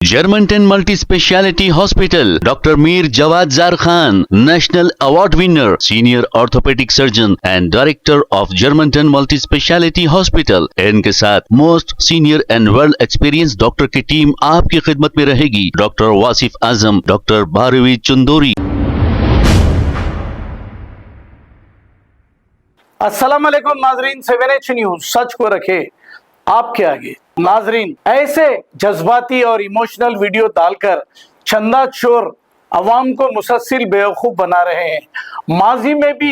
Germantown Multi Speciality Hospital, Dr. Mir Jawad Zar Khan, National Award winner, Senior Orthopedic Surgeon and Director of Germantown Multi Speciality Hospital। इनके साथ most senior and world experience doctor की team आपकी खिदमत में रहेगी। Doctor Wasif Azam, doctor Bharvi Chandori. अस्सलाम वालेकुम नाजरीन, 7H न्यूज सच को रखे आपके आगे। नाजरीन, ऐसे जज्बाती और इमोशनल वीडियो डालकर चंदा चोर अवाम को मुसलसिल बेवकूफ बना रहे हैं। माजी में भी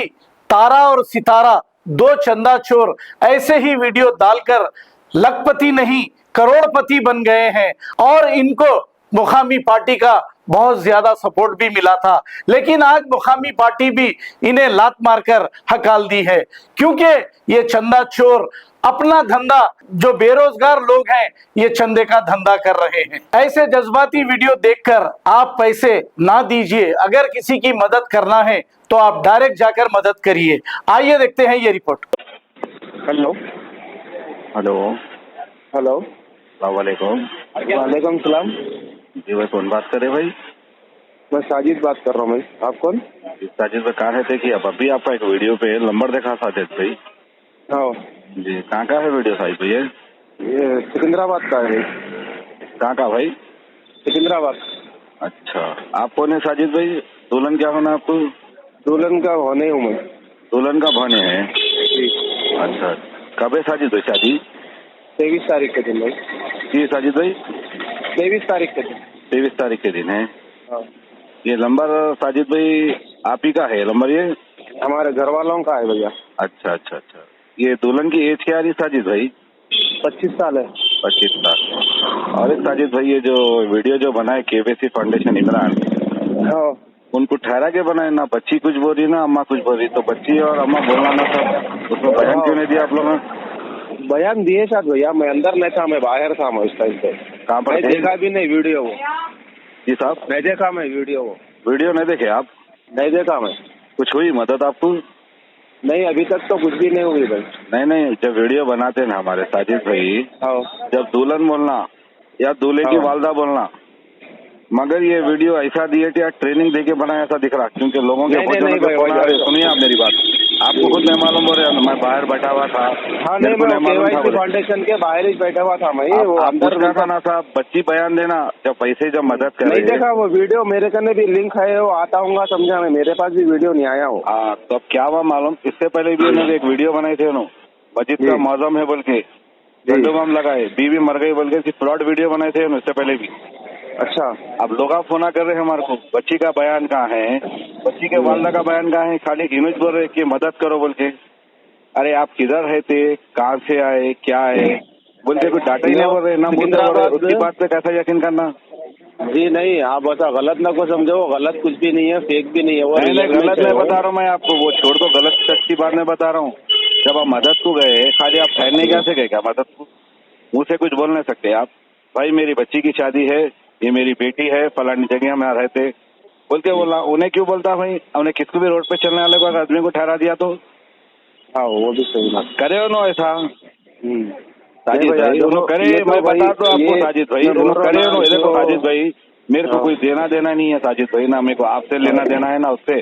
तारा और सितारा, दो चंदा चोर ऐसे ही वीडियो डालकर लखपति नहीं करोड़पति बन गए हैं और इनको मुकामी पार्टी का बहुत ज्यादा सपोर्ट भी मिला था, लेकिन आज मुकामी पार्टी भी इन्हें लात मारकर हकाल दी है, क्योंकि ये चंदा चोर अपना धंधा, जो बेरोजगार लोग हैं ये चंदे का धंधा कर रहे हैं। ऐसे जज्बाती वीडियो देखकर आप पैसे ना दीजिए। अगर किसी की मदद करना है तो आप डायरेक्ट जाकर मदद करिए। आइए देखते हैं ये रिपोर्ट। हेलो हेलो, हेलो, वालेकुम। वालेकुम सलाम। जी भाई, कौन बात कर रहे भाई? मैं साजिद बात कर रहा हूँ भाई। आप कौन? साजिद भाई कहाँ रहते कि अब अभी आपका एक वीडियो पे नंबर देखा साजिद भाई। हाँ जी, कहाँ का है वीडियो साजिद भाई? ये सिकंदराबाद का है भाई। कहाँ का भाई? सिकंदराबाद। अच्छा, आप कौन है साजिद भाई? दुल्हन क्या होना आपको? दुल्हन का होने हूँ मैं। दुल्हन का भाने हैं? जी। अच्छा, कब है साजिद भाई शादी? 23 तारीख के दिन भाई। जी साजिद भाई, 23 तारीख के दिन। 23 तारीख के दिन है। हाँ। ये नंबर साजिद भाई आप ही का है नंबर? ये हमारे घर वालों का है भैया। अच्छा अच्छा अच्छा। ये दुल्हन की एज क्या आ रही साजिद भाई? 25 साल है। 25 साल। और एक साजिद भाई, ये जो वीडियो जो बनाए केबीसी फाउंडेशन इमरान, हाँ। उनको ठहरा के बनाए ना? बच्ची कुछ बोल रही ना अम्मा कुछ बोल रही, तो बच्ची और अम्मा बोलना ना था, उसमें बयान क्यों नहीं दिया आप लोगों ने? बयान दिए साथ भैया, मैं अंदर नहीं था, मैं बाहर था मैं उस टाइम पे। कहाँ पर मैं थे? देखा भी नहीं वीडियो वो। जी साहब, नहीं देखा मैं वीडियो वो। वीडियो नहीं देखे आप? नहीं देखा मैं। कुछ हुई मदद आपको? नहीं, अभी तक तो कुछ भी नहीं हुई भाई। नहीं नहीं, जब वीडियो बनाते ना हमारे साजिद भाई, हाँ। जब दुल्हन बोलना या दूल्हे की हाँ। वालदा बोलना, मगर ये वीडियो ऐसा दिए कि ट्रेनिंग देके बनाया ऐसा दिख रहा, क्योंकि लोगों के सुनिए आप मेरी बात, आपको खुद नहीं मालूम हो रहा, मैं बाहर बैठा हुआ था। हाँ नहीं, मैं केवाईसी फाउंडेशन के बाहर ही बैठा हुआ था मैं। वो अंदर पूछना था ना साहब, बच्ची बयान देना जब पैसे जब मदद कर नहीं देखा वो वीडियो। मेरे कने भी लिंक है, वो आता हूँ समझा मैं, मेरे पास भी वीडियो नहीं आया हो। हाँ, तो अब क्या हुआ मालूम, इससे पहले भी उन्होंने एक वीडियो बनाई थी, उन्होंने मस्जिद का मौजम है बोल के बम लगाए, बीवी मर गई बोल के फ्रॉड वीडियो बनाए थे इससे पहले भी। अच्छा। अब लोग आप फोना कर रहे हैं हमारे को, बच्ची का बयान कहाँ है, बच्ची के वालदा का बयान कहाँ है, खाली इमेज बोल रहे कि मदद करो बोल के। अरे आप किधर रहते, कहाँ से आए, क्या है बोल के कुछ डाटा ही नहीं बोल रहे ना, बोल रहे उसकी बात पे कैसा यकीन करना? जी नहीं, आप ऐसा गलत ना को समझो, वो गलत कुछ भी नहीं है, फेक भी नहीं है वो। नहीं गलत नहीं बता रहा हूँ मैं आपको, वो छोड़ दो, गलत सच की बात नहीं बता रहा हूँ। जब आप मदद को गए, खाली आप ठहरने कैसे गए? क्या मदद को मुँह से कुछ बोल नहीं सकते आप? भाई मेरी बच्ची की शादी है, ये मेरी बेटी है, फलानी जगह में रहते बोल के बोला। उन्हें क्यों बोलता भाई? उन्हें किसको भी रोड पे चलने वाले को आदमी को ठहरा दिया तो? हाँ वो भी सही बात करे हो ना ऐसा साजिद भैया, भाई, दोनों करे। मैं बता दो आपको साजिद भाई, दोनों करे हो। देखो साजिद भाई, मेरे को कोई देना देना नहीं है साजिद भाई, ना मेरे को आपसे लेना देना है ना उससे।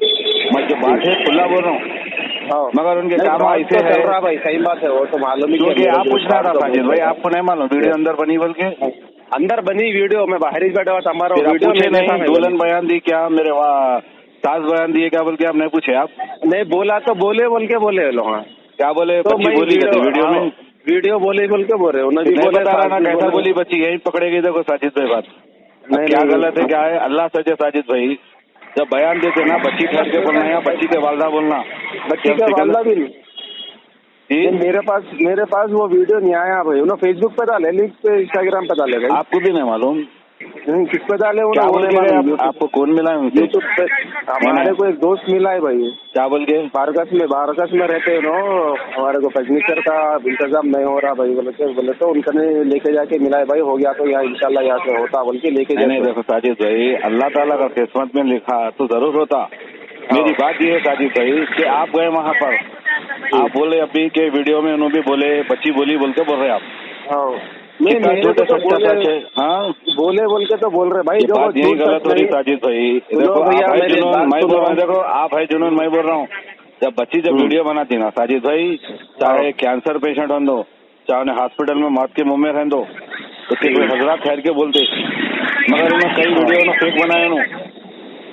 मैं जो बात है खुला बोल रहा हूँ, मगर उनके काम ऐसे है भाई। सही बात है, वो तो मालूम ही। क्योंकि आप पूछना था साजिद भाई, आपको नहीं मालूम वीडियो अंदर बनी बोल के? अंदर बनी वीडियो, मैं बाहर ही बैठा हुआ था। हमारा वीडियो नहीं, दुल्हन बयान दी क्या, मेरे वहाँ सास बयान दिए क्या बोल के आप नहीं पूछे? आप नहीं बोला तो बोले बोल के बोले लोग। क्या बोले? तो बच्ची बोली कहते वीडियो में, वीडियो बोले बोल के बोल रहे हो ना जी? बोले कैसा बोली बच्ची, यही पकड़ेगी। देखो साजिद भाई बात क्या गलत है क्या है, अल्लाह सजे साजिद भाई, जब बयान देते ना बच्ची ठहर के बोलना या बच्ची के वालदा बोलना। बच्ची का वालदा भी नहीं जी। मेरे पास वो वीडियो नहीं आया भाई। उन्होंने फेसबुक पे डाले, लिंक पे इंस्टाग्राम पे डाले। आपको भी नहीं मालूम किस पे डाले? आपको कौन मिला है? यूट्यूब पे हमारे को एक दोस्त मिला है भाई। क्या बोल के? बारगस में रहते हैं हमारे को फर्नीचर का इंतजाम नहीं हो रहा भाई बोले तो उनका लेके जाके मिला है भाई। हो गया तो यहाँ इंशाल्लाह यहाँ से होता बोल के लेके जाए। नहीं देखो साजिद भाई, अल्लाह ताला का किस्मत में लिखा तो जरूर होता। मेरी बात ये है साजिद भाई कि आप गए वहाँ पर, आप बोले अभी के वीडियो में उन्होंने भी बोले बच्ची बोली बोल के बोल रहे आप। कितना मेरे झूठ को है, तो सच्चा सच है। हाँ, बोले बोल के तो बोल रहे भाई, ये जो बात यही झूठ गलत सच हो रही नहीं। साजिद भाई। सुनो देखो भैया, आप है मेरी जुनून, बात मैं बोल रहा हूँ। सुनो। देखो आप है जुनून, मैं बोल रहा हूँ। जब बच्ची जब वीडियो बनाती ना साजिद भाई, चाहे कैंसर पेशेंट हो दो, चाहे उन्हें हॉस्पिटल में मौत के मुंह में रहने दो, उसके कोई हजरात ठहर के बोलते, मगर उन्होंने कई वीडियो उन्होंने फेक बनाए उन्होंने।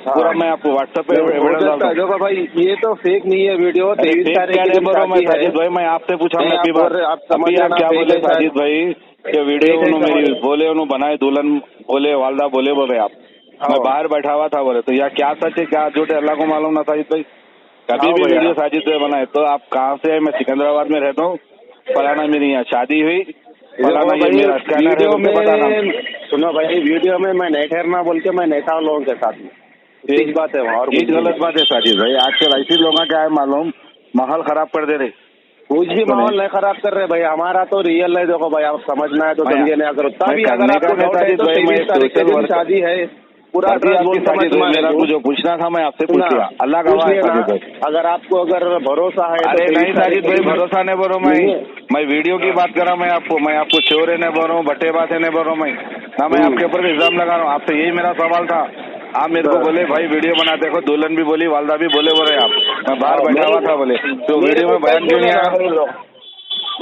पूरा मैं आपको व्हाट्सएप पे एविडेंस डालता हूँ। देखो भाई, ये तो फेक नहीं है वीडियो। 23 तारीख की दिन मैं शादी साजिद है। भाई, मैं आपसे पूछा नहीं, मैं आप अभी बोल बात रहे- आप समझ अभी आप लेना, क्या फेक बोले है शायद। साजिद भाई, ये वीडियो फेक है उन्होंने मेरी समझ। बोले, उन्होंने बनाए, दुल्हन बोले, वालदा बोले, बोले आप मैं हाँ। बाहर बैठा हुआ था बोले, तो यार क्या सच है क्या झूठ है अल्लाह को मालूम ना साजिद भाई। कभी हाँ भी भैया। वीडियो साजिद भाई बनाए तो आप कहाँ से है? मैं सिकंदराबाद में रहता हूँ, फलाना मेरी यहाँ शादी हुई, फलाना ये भाई, मेरा स्कैनर है, वीडियो बोलते बताना। में सुनो भाई, वीडियो में मैं नहीं ठहरना बोल के मैं नहीं था लोगों के साथ में। ठीक बात है वहाँ, और ये कुछ गलत नहीं। बात है साजिद भाई। आजकल ऐसे लोगों क्या है मालूम, माहौल खराब कर दे रहे। कुछ भी माहौल नहीं खराब कर रहे भाई, हमारा तो रियल है। देखो भाई, आप समझना है तो मैं- समझे, नहीं अगर उतना मैं भी करने अगर का आपको क्या डाउट है साजिद तो भाई, मैं 23 तारीख के सोशल दिन वर्क शादी है। पूरा अभी एड्रेस आपकी बोल के साजिद मत भाई, मेरा मांगो। कुछ जो पूछना था मैं आपसे पूछ सुना, लिया, अल्लाह पूछ गवाह है लेना। साजिद भाई। अगर आपको अगर भरोसा है तो अरे 23 नहीं तारीख साजिद के भाई, दिन- भरोसा नहीं बोल रहा हूँ मैं वीडियो की बात कर रहा हूँ। मैं आपको चोर है नहीं बोल रहा हूँ, बट्टे बात है नहीं बोल रहा हूँ मैं ना, मैं आपके ऊपर इल्जाम लगा रहा हूँ। आपसे यही मेरा सवाल था। आप मेरे को बोले भाई वीडियो बना, देखो दुल्हन भी बोली, वालदा भी बोले आप मैं बाहर बैठा हुआ था बोले, तो वीडियो में बयान क्यों नहीं आया?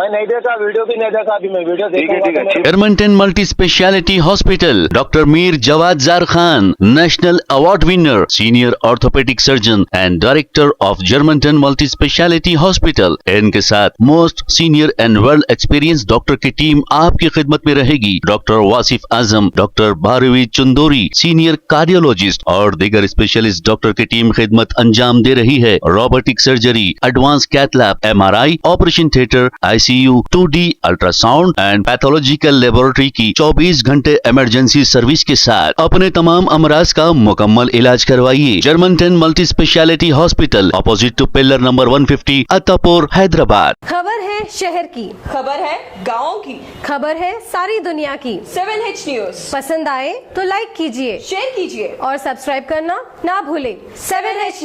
मैं नहीं देखा, वीडियो भी नहीं देखा। अभी मैं वीडियो ठीक है देखूंगा ठीक है, तो मैं- Germantown Multi Speciality Hospital, Dr. Mir Jawad Zar Khan, National Award winner, Senior Orthopedic Surgeon and Director of Germantown Multi Speciality Hospital. इनके साथ most senior and world experience doctor की टीम आपकी खिदमत में रहेगी। Doctor Wasif Azam, doctor Bharvi Chandori, senior cardiologist और दीगर specialist doctor की टीम खिदमत अंजाम दे रही है। Robotic surgery, advance cath lab, MRI, operation theatre, ICU, 2D ultrasound and pathological laboratory की 24 घंटे इमरजेंसी सर्विस के साथ अपने तमाम अमराज का मुकम्मल इलाज करवाइए। Germanten multi speciality hospital, opposite to pillar number 150, Attapur, Hyderabad. खबर है शहर की, खबर है गाँव की, खबर है सारी दुनिया की। 7H न्यूज पसंद आए तो लाइक कीजिए, शेयर कीजिए और सब्सक्राइब करना ना भूलें। 7H news.